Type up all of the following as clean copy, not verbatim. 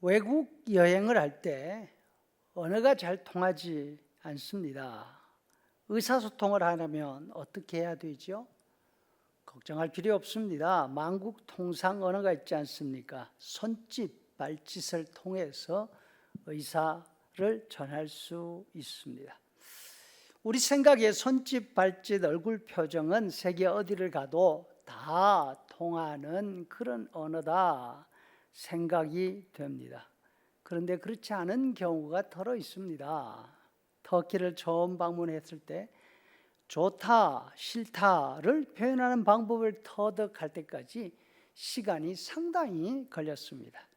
외국 여행을 할 때 언어가 잘 통하지 않습니다. 의사소통을 하려면 어떻게 해야 되죠? 걱정할 필요 없습니다. 만국통상 언어가 있지 않습니까? 손짓, 발짓을 통해서 의사를 전할 수 있습니다. 우리 생각에 손짓, 발짓, 얼굴 표정은 세계 어디를 가도 다 통하는 그런 언어다 생각이 됩니다. 그런데 그렇지 않은 경우가 더러 있습니다. 터키를 처음 방문했을 때 좋다, 싫다를 표현하는 방법을 터득할 때까지 시간이 상당히 걸렸습니다.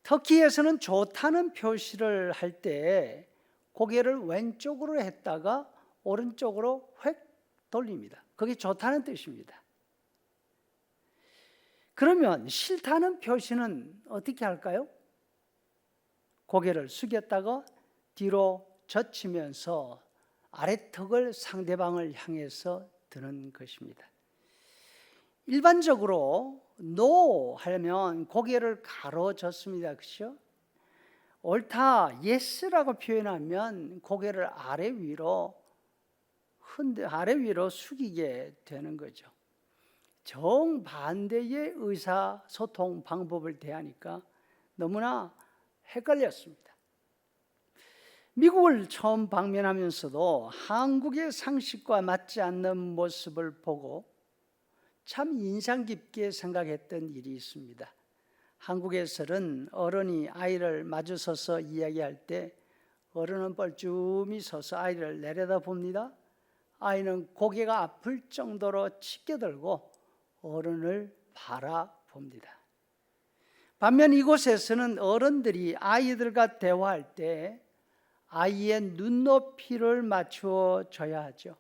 터키에서는 좋다는 표시를 할 때 고개를 왼쪽으로 했다가 오른쪽으로 획 돌립니다. 그게 좋다는 뜻입니다. 그러면 싫다는 표시는 어떻게 할까요? 고개를 숙였다가 뒤로 젖히면서 아래턱을 상대방을 향해서 드는 것입니다. 일반적으로 no 하면 고개를 가로젓습니다. 그렇죠? 옳다, yes라고 표현하면 고개를 아래 위로 숙이게 되는 거죠. 정반대의 의사소통 방법을 대하니까 너무나 헷갈렸습니다. 미국을 처음 방문하면서도 한국의 상식과 맞지 않는 모습을 보고 참 인상 깊게 생각했던 일이 있습니다. 한국에서는 어른이 아이를 마주서서 이야기할 때 어른은 뻘쭘히 서서 아이를 내려다봅니다. 아이는 고개가 아플 정도로 치켜들고 어른을 바라봅니다. 반면 이곳에서는 어른들이 아이들과 대화할 때 아이의 눈높이를 맞추어 줘야 하죠.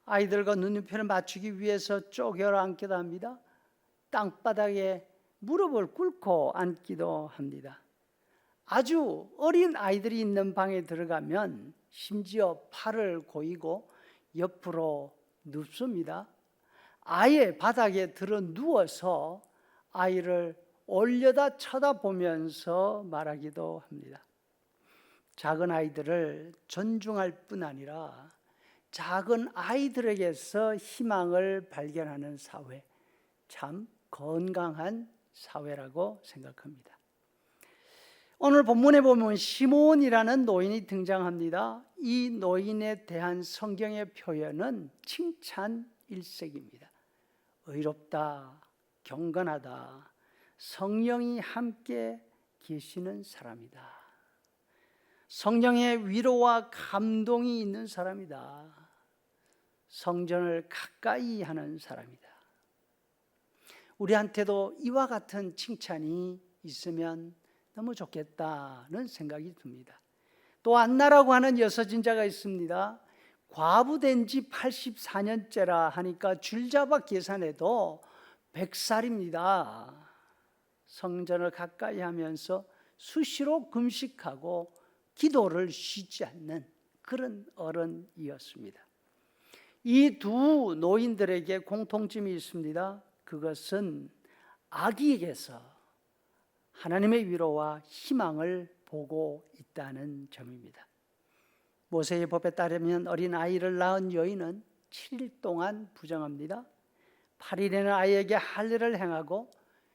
아이들과 눈높이를 맞추기 위해서 쪼개어 앉기도 합니다. 땅바닥에 무릎을 꿇고 앉기도 합니다. 아주 어린 아이들이 있는 방에 들어가면 심지어 팔을 고이고 옆으로 눕습니다. 아예 바닥에 들어 누워서 아이를 올려다 쳐다보면서 말하기도 합니다. 작은 아이들을 존중할 뿐 아니라 작은 아이들에게서 희망을 발견하는 사회, 참 건강한 사회라고 생각합니다. 오늘 본문에 보면 시몬이라는 노인이 등장합니다. 이 노인에 대한 성경의 표현은 칭찬 일색입니다. 의롭다, 경건하다, 성령이 함께 계시는 사람이다. 성령의 위로와 감동이 있는 사람이다. 성전을 가까이 하는 사람이다. 우리한테도 이와 같은 칭찬이 있으면 너무 좋겠다는 생각이 듭니다. 또 안나라고 하는 여서진자가 있습니다. 과부된 지 84년째라 하니까 줄잡아 계산해도 100살입니다. 성전을 가까이 하면서 수시로 금식하고 기도를 쉬지 않는 그런 어른이었습니다. 이 두 노인들에게 공통점이 있습니다. 그것은 아기에게서 하나님의 위로와 희망을 보고 있다는 점입니다. 모세의 법에 따르면 어린 아이를 낳은 여인은 7일 동안 부정합니다. 8일에는 아이에게 할례를 행하고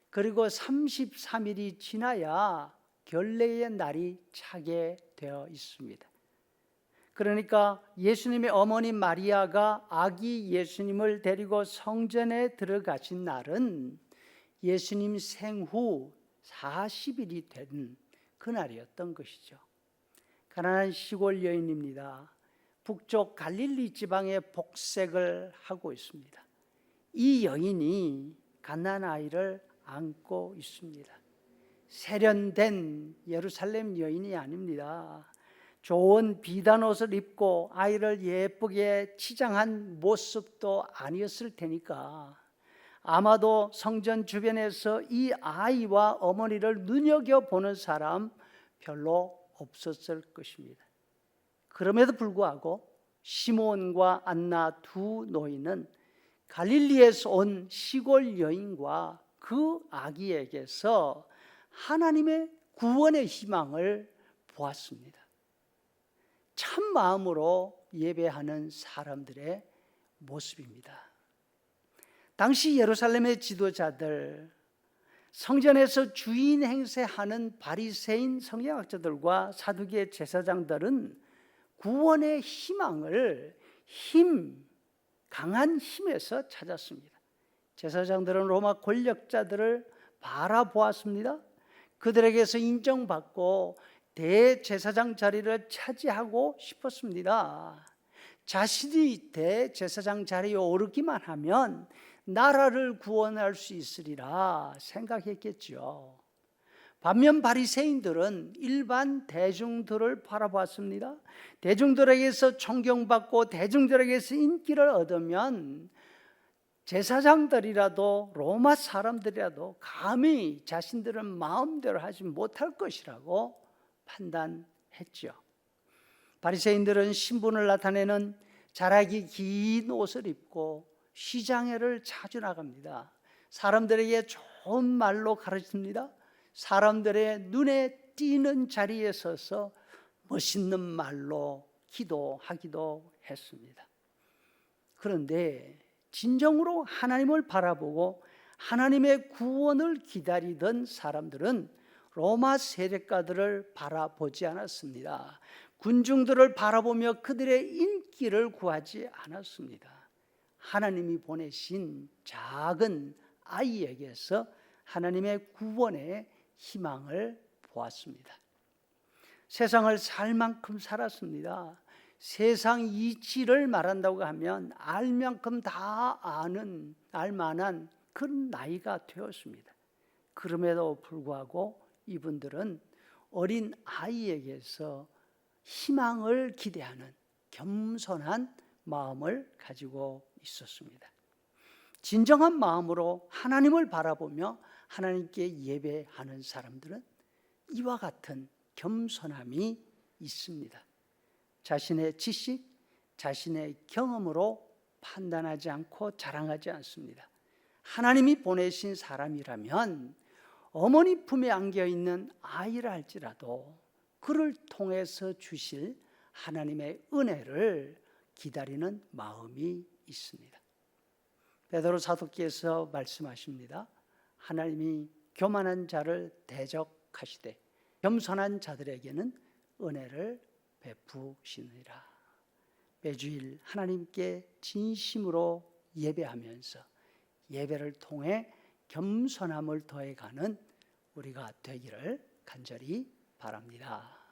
그리고 33일이 지나야 결례의 날이 차게 되어 있습니다. 그러니까 예수님의 어머니 마리아가 아기 예수님을 데리고 성전에 들어가신 날은 예수님 생후 40일이 된 그날이었던 것이죠. 가난한 시골 여인입니다. 북쪽 갈릴리 지방에 복색을 하고 있습니다. 이 여인이 갓난 아이를 안고 있습니다. 세련된 예루살렘 여인이 아닙니다. 좋은 비단 옷을 입고 아이를 예쁘게 치장한 모습도 아니었을 테니까 아마도 성전 주변에서 이 아이와 어머니를 눈여겨보는 사람 별로 없었을 것입니다. 그럼에도 불구하고 시몬과 안나 두 노인은 갈릴리에서 온 시골 여인과 그 아기에게서 하나님의 구원의 희망을 보았습니다. 참 마음으로 예배하는 사람들의 모습입니다. 당시 예루살렘의 지도자들, 성전에서 주인 행세하는 바리새인 성경학자들과 사두개 제사장들은 구원의 희망을 강한 힘에서 찾았습니다. 제사장들은 로마 권력자들을 바라보았습니다. 그들에게서 인정받고 대제사장 자리를 차지하고 싶었습니다. 자신이 대제사장 자리에 오르기만 하면 나라를 구원할 수 있으리라 생각했겠죠. 반면 바리새인들은 일반 대중들을 바라봤습니다. 대중들에게서 존경받고 대중들에게서 인기를 얻으면 제사장들이라도 로마 사람들이라도 감히 자신들은 마음대로 하지 못할 것이라고 판단했죠. 바리새인들은 신분을 나타내는 자락이 긴 옷을 입고 시장회를 자주 나갑니다. 사람들에게 좋은 말로 가르칩니다. 사람들의 눈에 띄는 자리에 서서 멋있는 말로 기도하기도 했습니다. 그런데 진정으로 하나님을 바라보고 하나님의 구원을 기다리던 사람들은 로마 세력가들을 바라보지 않았습니다. 군중들을 바라보며 그들의 인기를 구하지 않았습니다. 하나님이 보내신 작은 아이에게서 하나님의 구원의 희망을 보았습니다. 세상을 살 만큼 살았습니다. 세상 이치를 말한다고 하면 알 만큼 다 알만한 그런 나이가 되었습니다. 그럼에도 불구하고 이분들은 어린 아이에게서 희망을 기대하는 겸손한 마음을 가지고 있었습니다. 진정한 마음으로 하나님을 바라보며 하나님께 예배하는 사람들은 이와 같은 겸손함이 있습니다. 자신의 지식, 자신의 경험으로 판단하지 않고 자랑하지 않습니다. 하나님이 보내신 사람이라면 어머니 품에 안겨있는 아이라 할지라도 그를 통해서 주실 하나님의 은혜를 기다리는 마음이 있습니다. 베드로 사도께서 말씀하십니다. 하나님이 교만한 자를 대적하시되 겸손한 자들에게는 은혜를 베푸시느니라. 매주일 하나님께 진심으로 예배하면서 예배를 통해 겸손함을 더해가는 우리가 되기를 간절히 바랍니다.